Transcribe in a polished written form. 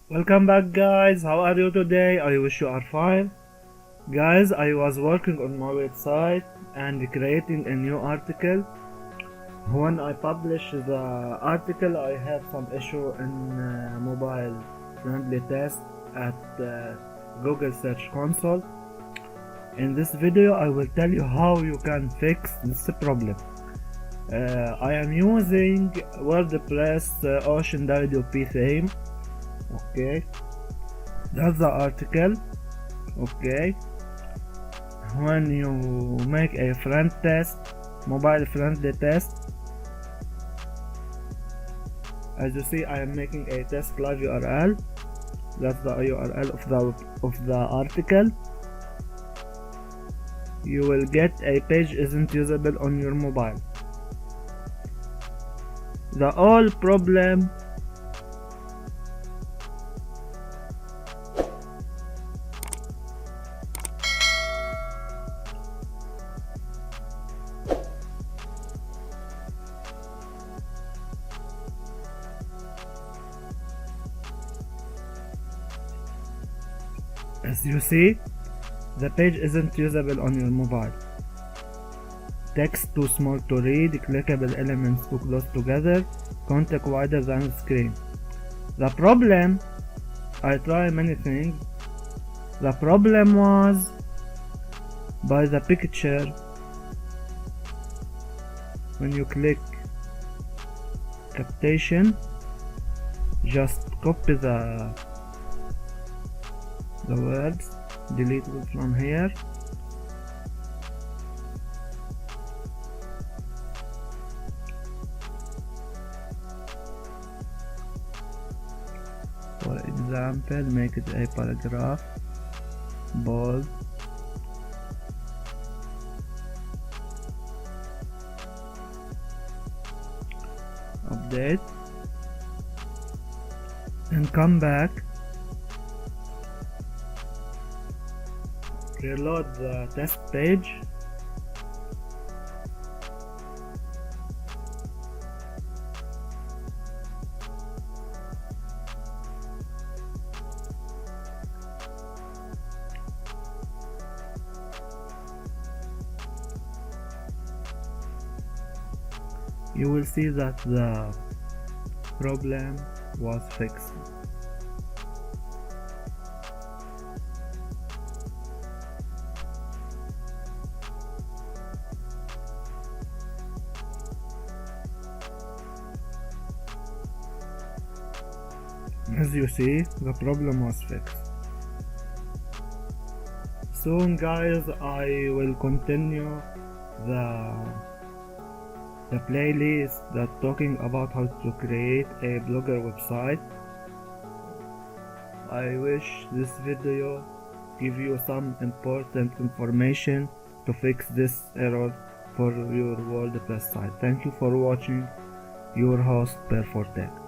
Welcome back, guys. How are you today? I wish you are fine. Guys, I was working on my website and creating a new article. When I publish the article, I have some issue in mobile friendly test at Google Search Console. In this video, I will tell you how you can fix this problem. I am using WordPress OceanDynaDB theme. Okay, that's the article. Okay, when you make a friend test, mobile friendly test, as you see, I am making a test live URL. That's the URL of the article. You will get a page isn't usable on your mobile. The whole problem as you see, the page isn't usable on your mobile. Text too small to read, clickable elements too close together, content wider than the screen. The problem, I tried many things. The problem was by the picture. When you click captation, just copy the words, delete it from here. For example, make it a paragraph, bold, update, and come back, reload the test page, you will see that the problem was fixed. As you see, the problem was fixed. Soon, guys, I will continue the playlist that talking about how to create a blogger website. I wish this video give you some important information to fix this error for your WordPress site. Thank you for watching. Your host, Perfortech.